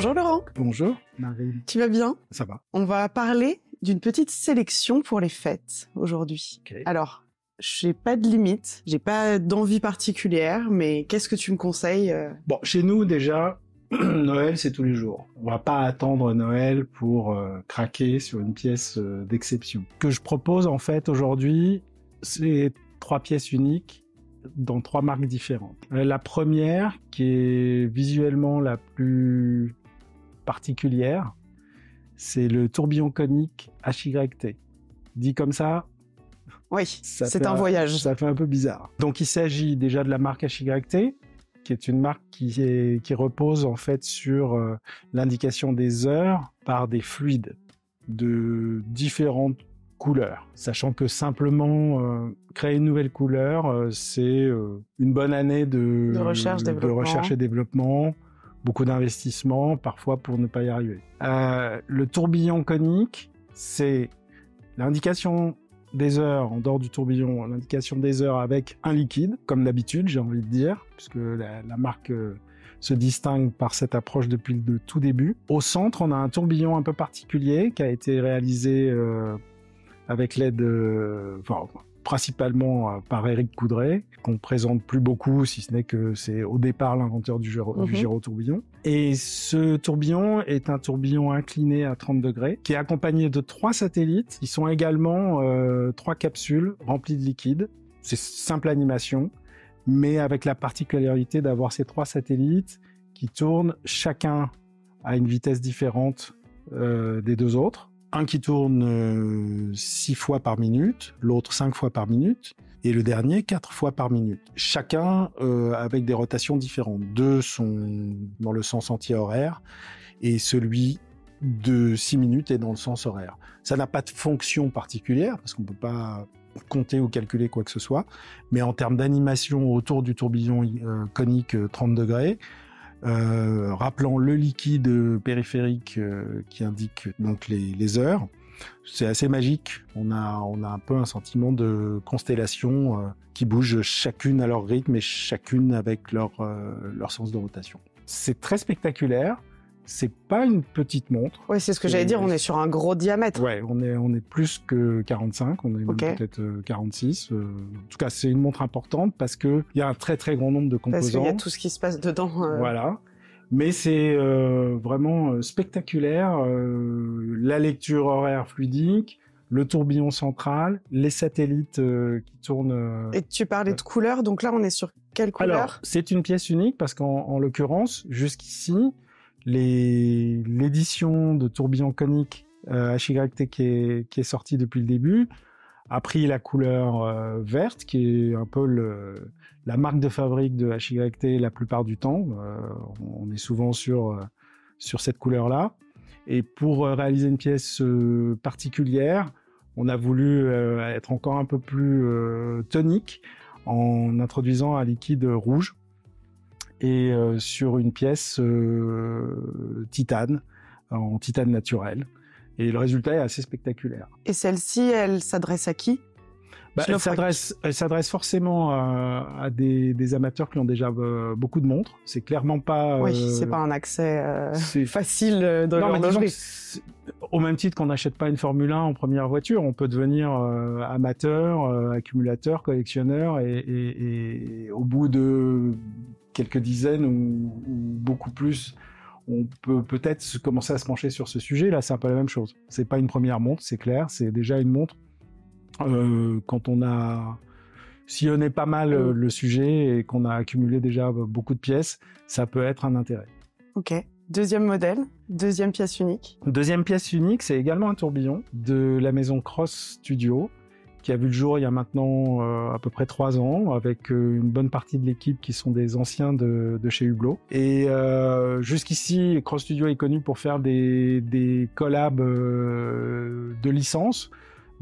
Bonjour Laurent. Bonjour Marie. Tu vas bien? Ça va. On va parler d'une petite sélection pour les fêtes aujourd'hui. Okay. Alors, j'ai pas de limite, j'ai pas d'envie particulière, mais qu'est-ce que tu me conseilles? Bon, chez nous déjà, Noël c'est tous les jours. On va pas attendre Noël pour craquer sur une pièce d'exception. Ce que je propose en fait aujourd'hui, c'est 3 pièces uniques dans 3 marques différentes. La première, qui est visuellement la plus particulière, c'est le tourbillon conique HYT. Dit comme ça, oui, c'est un voyage. Ça fait un peu bizarre. Donc il s'agit déjà de la marque HYT, qui est une marque qui repose en fait sur l'indication des heures par des fluides de différentes couleurs. Sachant que simplement créer une nouvelle couleur, c'est une bonne année de recherche et développement, beaucoup d'investissement, parfois pour ne pas y arriver. Le tourbillon conique, c'est l'indication des heures, en dehors du tourbillon, l'indication des heures avec un liquide, comme d'habitude, j'ai envie de dire, puisque la marque se distingue par cette approche depuis le tout début. Au centre, on a un tourbillon un peu particulier qui a été réalisé avec l'aide, principalement par Éric Coudray, qu'on ne présente plus beaucoup, si ce n'est que c'est au départ l'inventeur du gyrotourbillon. Et ce tourbillon est un tourbillon incliné à 30 degrés, qui est accompagné de 3 satellites, qui sont également 3 capsules remplies de liquide. C'est simple animation, mais avec la particularité d'avoir ces 3 satellites qui tournent chacun à une vitesse différente des 2 autres. Un qui tourne 6 fois par minute, l'autre 5 fois par minute, et le dernier 4 fois par minute. Chacun avec des rotations différentes. 2 sont dans le sens anti-horaire, et celui de 6 minutes est dans le sens horaire. Ça n'a pas de fonction particulière, parce qu'on ne peut pas compter ou calculer quoi que ce soit, mais en termes d'animation autour du tourbillon conique 30 degrés, rappelant le liquide périphérique qui indique donc les heures. C'est assez magique. On a un peu un sentiment de constellation qui bougent chacune à leur rythme et chacune avec leur sens de rotation. C'est très spectaculaire. C'est pas une petite montre. Oui, c'est ce que j'allais dire, on est sur un gros diamètre. Ouais, on est plus que 45, on est même peut-être 46. En tout cas, c'est une montre importante parce que il y a un très très grand nombre de composants. Parce qu'il y a tout ce qui se passe dedans. Voilà. Mais c'est vraiment spectaculaire. La lecture horaire fluidique, le tourbillon central, les satellites qui tournent. Et tu parlais de couleurs, donc là on est sur quelle couleur? Alors, c'est une pièce unique parce qu'en l'occurrence, jusqu'ici, l'édition de tourbillon conique HYT qui est sortie depuis le début a pris la couleur verte, qui est un peu la marque de fabrique de HYT la plupart du temps. On est souvent sur cette couleur-là. Et pour réaliser une pièce particulière, on a voulu être encore un peu plus tonique en introduisant un liquide rouge et sur une pièce titane, en titane naturel. Et le résultat est assez spectaculaire. Et celle-ci, elle s'adresse à qui? Elle s'adresse forcément à des amateurs qui ont déjà beaucoup de montres. C'est clairement pas... Oui, c'est pas un accès facile de l'horlogerie. Au même titre qu'on n'achète pas une Formule 1 en première voiture, on peut devenir amateur, accumulateur, collectionneur, et au bout de quelques dizaines ou beaucoup plus, on peut peut-être commencer à se pencher sur ce sujet. Là, c'est un peu la même chose. C'est pas une première montre, c'est clair. C'est déjà une montre. Quand on a sillonné pas mal le sujet et qu'on a accumulé déjà beaucoup de pièces, ça peut être un intérêt. Ok. Deuxième modèle, deuxième pièce unique. Deuxième pièce unique, c'est également un tourbillon de la maison Cross Studio, qui a vu le jour il y a maintenant à peu près 3 ans, avec une bonne partie de l'équipe qui sont des anciens de chez Hublot. Et jusqu'ici, Cross Studio est connu pour faire des collabs de licence,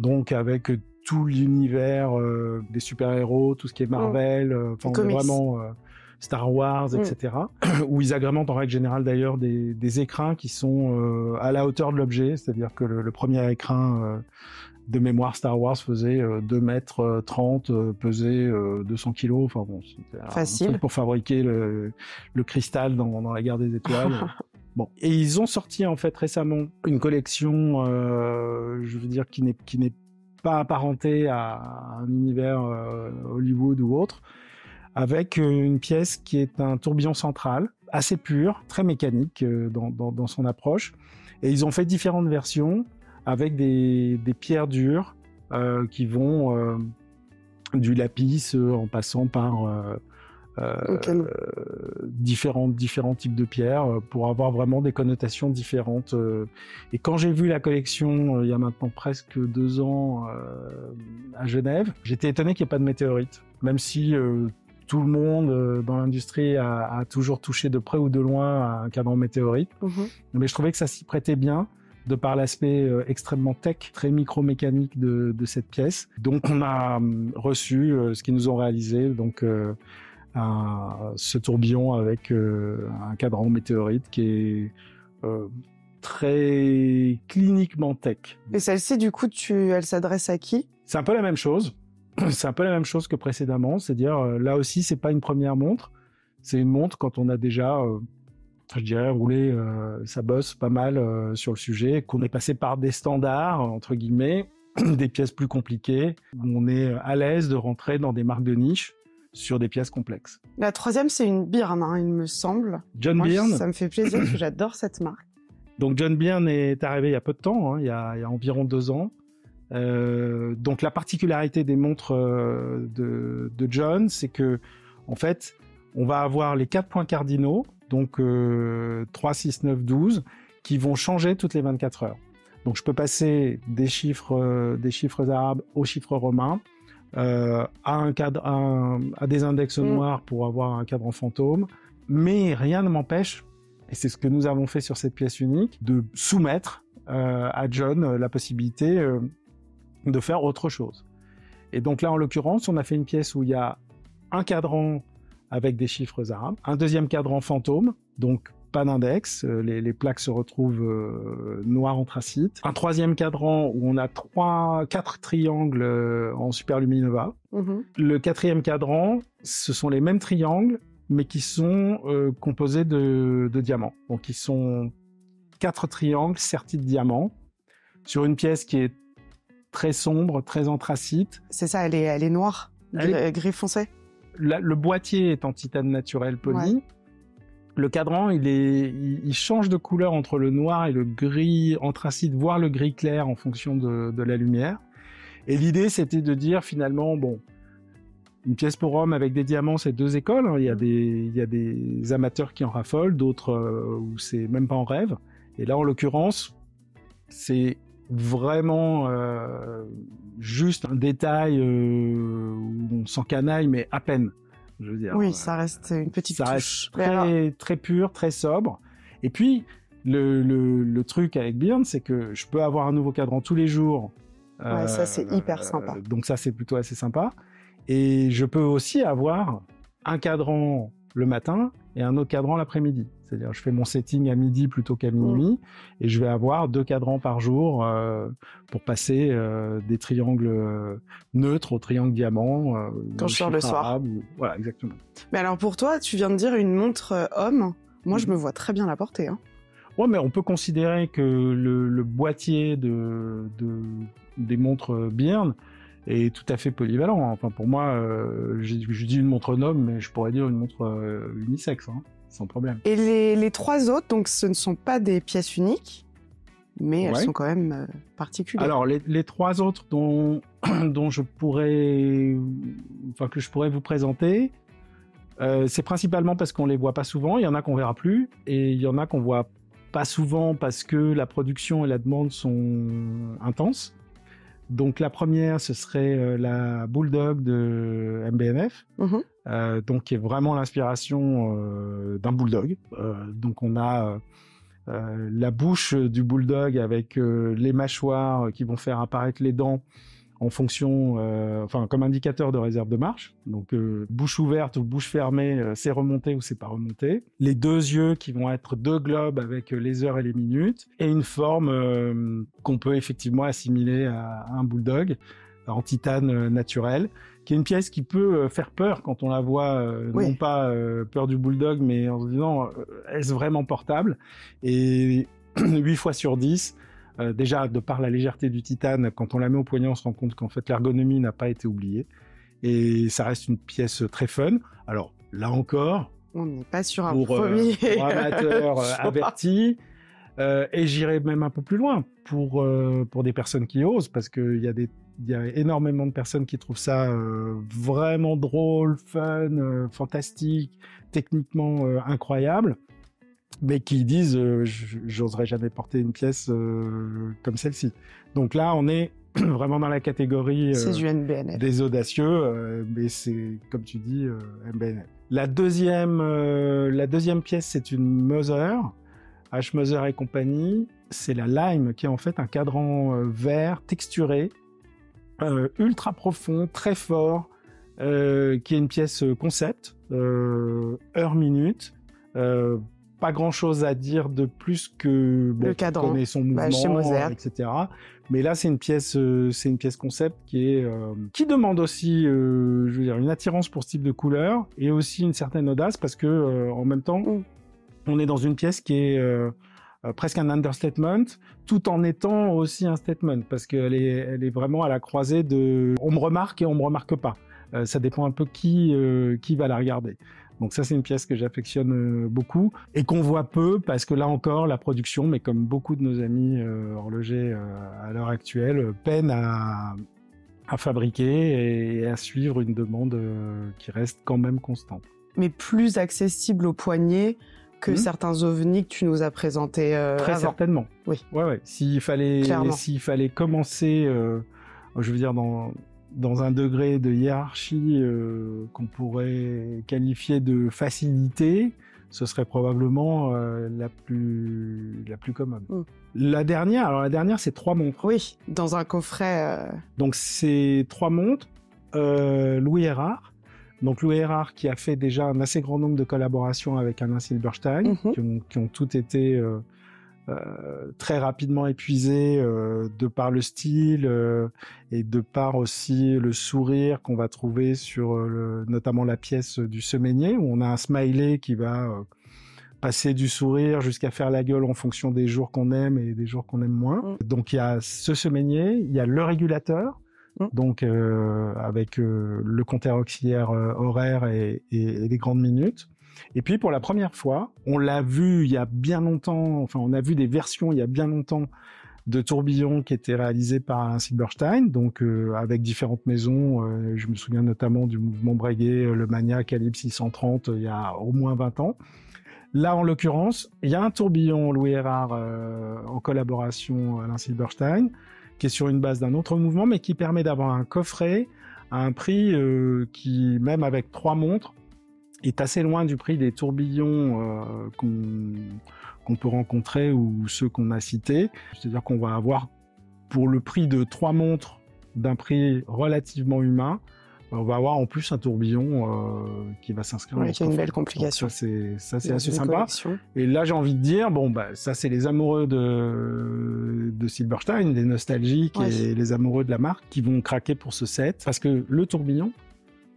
donc avec tout l'univers des super-héros, tout ce qui est Marvel, vraiment Star Wars, etc. Où ils agrémentent en règle générale d'ailleurs des écrins qui sont à la hauteur de l'objet, c'est-à-dire que le premier écrin de mémoire Star Wars faisait 2,30 m, pesait 200 kg. Enfin bon, c'était facile un truc pour fabriquer le cristal dans la guerre des étoiles. Bon, et ils ont sorti en fait récemment une collection, je veux dire, qui n'est pas apparentée à un univers Hollywood ou autre, avec une pièce qui est un tourbillon central, assez pur, très mécanique dans son approche. Et ils ont fait différentes versions avec des pierres dures qui vont du lapis en passant par différents types de pierres pour avoir vraiment des connotations différentes. Et quand j'ai vu la collection il y a maintenant presque 2 ans à Genève, j'étais étonné qu'il n'y ait pas de météorites, même si tout le monde dans l'industrie a toujours touché de près ou de loin à un cadran météorite. Mais je trouvais que ça s'y prêtait bien de par l'aspect extrêmement tech, très micromécanique de cette pièce. Donc on a reçu ce qu'ils nous ont réalisé, donc ce tourbillon avec un cadran météorite qui est très cliniquement tech. Et celle-ci, du coup, elle s'adresse à qui? C'est un peu la même chose. C'est un peu la même chose que précédemment. C'est-à-dire, là aussi, c'est pas une première montre. C'est une montre quand on a déjà, je dirais, roulé sa bosse pas mal sur le sujet, qu'on est passé par des standards, entre guillemets, des pièces plus compliquées, où on est à l'aise de rentrer dans des marques de niche sur des pièces complexes. La troisième, c'est une Byrne, hein, il me semble. John Byrne. Ça me fait plaisir parce que j'adore cette marque. Donc John Byrne est arrivé il y a peu de temps, hein, il y a environ 2 ans. Donc la particularité des montres de John, c'est que en fait, on va avoir les 4 points cardinaux, donc 3, 6, 9, 12, qui vont changer toutes les 24 heures. Donc je peux passer des chiffres arabes aux chiffres romains, à des index noirs pour avoir un cadran fantôme, mais rien ne m'empêche, et c'est ce que nous avons fait sur cette pièce unique, de soumettre à John la possibilité de faire autre chose. Et donc là, en l'occurrence, on a fait une pièce où il y a un cadran avec des chiffres arabes, un deuxième cadran fantôme, donc pas d'index, les plaques se retrouvent noires anthracite, un troisième cadran où on a 4 triangles en superluminova. Le 4e cadran, ce sont les mêmes triangles, mais qui sont composés de diamants. Donc ils sont 4 triangles sertis de diamants sur une pièce qui est très sombre, très anthracite. C'est ça, elle est noire, gris foncé. Le boîtier est en titane naturel poli. Ouais. Le cadran, il change de couleur entre le noir et le gris anthracite, voire le gris clair en fonction de la lumière. Et l'idée, c'était de dire finalement, bon, une pièce pour homme avec des diamants, c'est 2 écoles. Hein. Il y a des amateurs qui en raffolent, d'autres où c'est même pas en rêve. Et là, en l'occurrence, c'est vraiment juste un détail où on s'encanaille, mais à peine. Je veux dire, oui, ça reste une petite touche. Reste très pur, très sobre. Et puis, le truc avec Byrne, c'est que je peux avoir un nouveau cadran tous les jours. Ouais, ça, c'est hyper sympa. Donc ça, c'est plutôt assez sympa. Et je peux aussi avoir un cadran le matin et un autre cadran l'après-midi. C'est-à-dire, je fais mon setting à midi plutôt qu'à minuit, et je vais avoir 2 cadrans par jour pour passer des triangles neutres au triangle diamant. Quand je sors le soir. Voilà, exactement. Mais alors pour toi, tu viens de dire une montre homme. Moi, je me vois très bien la porter. Hein. Ouais, mais on peut considérer que le boîtier des montres Byrne est tout à fait polyvalent. Enfin, pour moi, je dis une montre homme, mais je pourrais dire une montre unisexe. Hein. Sans problème. Et les 3 autres, donc ce ne sont pas des pièces uniques, mais elles sont quand même particulières. Alors les 3 autres dont je pourrais vous présenter, c'est principalement parce qu'on les voit pas souvent. Il y en a qu'on verra plus, et il y en a qu'on voit pas souvent parce que la production et la demande sont intenses. Donc la première, ce serait la Bulldog de MB&F, donc qui est vraiment l'inspiration d'un Bulldog. Donc on a la bouche du Bulldog avec les mâchoires qui vont faire apparaître les dents en fonction, comme indicateur de réserve de marche. Donc bouche ouverte ou bouche fermée, c'est remonté ou c'est pas remonté. Les 2 yeux qui vont être 2 globes avec les heures et les minutes, et une forme qu'on peut effectivement assimiler à un bulldog, en titane naturel, qui est une pièce qui peut faire peur quand on la voit, Oui. non pas peur du bulldog, mais en se disant est-ce vraiment portable? Et 8 fois sur 10, déjà de par la légèreté du titane, quand on la met au poignet, on se rend compte qu'en fait l'ergonomie n'a pas été oubliée. Et ça reste une pièce très fun. Alors là encore, On n'est pas sur un pour premier. pour amateurs avertis, et j'irai même un peu plus loin pour des personnes qui osent, parce qu'il y a énormément de personnes qui trouvent ça vraiment drôle, fun, fantastique, techniquement incroyable, mais qui disent j'oserais jamais porter une pièce comme celle-ci. Donc là, on est vraiment dans la catégorie C'est du NBNF. des audacieux, mais c'est, comme tu dis, NBNF. La deuxième pièce, c'est une Mother, H. Mother et compagnie. C'est la Lime, qui est en fait un cadran vert texturé, ultra profond, très fort, qui est une pièce concept, heure-minute. Pas grand-chose à dire de plus que Le cadran, connaît son mouvement, chez Moser, etc. Mais là, c'est une pièce concept qui demande aussi, je veux dire, une attirance pour ce type de couleur et aussi une certaine audace, parce que en même temps, on est dans une pièce qui est presque un understatement, tout en étant aussi un statement, parce qu'elle est vraiment à la croisée de on me remarque et on me remarque pas. Ça dépend un peu qui va la regarder. Donc ça, c'est une pièce que j'affectionne beaucoup et qu'on voit peu, parce que là encore, la production, mais comme beaucoup de nos amis horlogers à l'heure actuelle, peine à fabriquer et à suivre une demande qui reste quand même constante. Mais plus accessible au poignet que certains ovnis que tu nous as présentés Très avant. certainement. Oui. Ouais. S'il fallait commencer, je veux dire, dans un degré de hiérarchie qu'on pourrait qualifier de facilité, ce serait probablement la plus commode. La dernière, c'est 3 montres. Oui, dans un coffret. Donc c'est 3 montres, Louis Erard. Donc Louis Erard qui a fait déjà un assez grand nombre de collaborations avec Alain Silberstein, qui ont toutes été très rapidement épuisées de par le style et de par aussi le sourire qu'on va trouver sur notamment la pièce du semainier, où on a un smiley qui va passer du sourire jusqu'à faire la gueule en fonction des jours qu'on aime et des jours qu'on aime moins. Donc il y a ce semainier, il y a le régulateur, donc avec le compteur auxiliaire horaire et les grandes minutes. Et puis pour la première fois, on l'a vu il y a bien longtemps, enfin on a vu des versions il y a bien longtemps de tourbillons qui étaient réalisés par Alain Silberstein, donc avec différentes maisons. Je me souviens notamment du mouvement Breguet, le Mania Calibre 630, il y a au moins 20 ans. Là, en l'occurrence, il y a un tourbillon Louis Erard en collaboration Alain Silberstein, qui est sur une base d'un autre mouvement, mais qui permet d'avoir un coffret à un prix qui, même avec 3 montres, est assez loin du prix des tourbillons qu'on peut rencontrer ou ceux qu'on a cités. C'est-à-dire qu'on va avoir, pour le prix de 3 montres d'un prix relativement humain, on va avoir en plus un tourbillon qui va s'inscrire. Oui, qui a une belle complication. Donc ça c'est assez sympa. Collection. Et là, j'ai envie de dire, ça c'est les amoureux de Silberstein, les nostalgiques et les amoureux de la marque qui vont craquer pour ce set, parce que le tourbillon,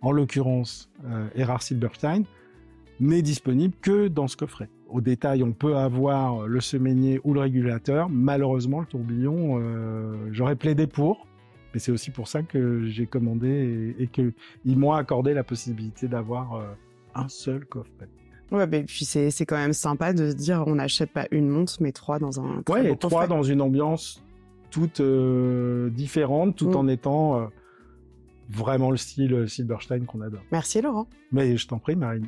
en l'occurrence Erard Silberstein, n'est disponible que dans ce coffret. Au détail, on peut avoir le semainier ou le régulateur. Malheureusement, le tourbillon, j'aurais plaidé pour, mais c'est aussi pour ça que j'ai commandé et qu'ils m'ont accordé la possibilité d'avoir un seul coffret. Ouais, mais puis c'est quand même sympa de se dire on n'achète pas une montre, mais 3 dans un très beau 3 coffret. dans une ambiance toute différente, tout en étant vraiment le style Silberstein qu'on adore. Merci Laurent. Mais je t'en prie, Marine.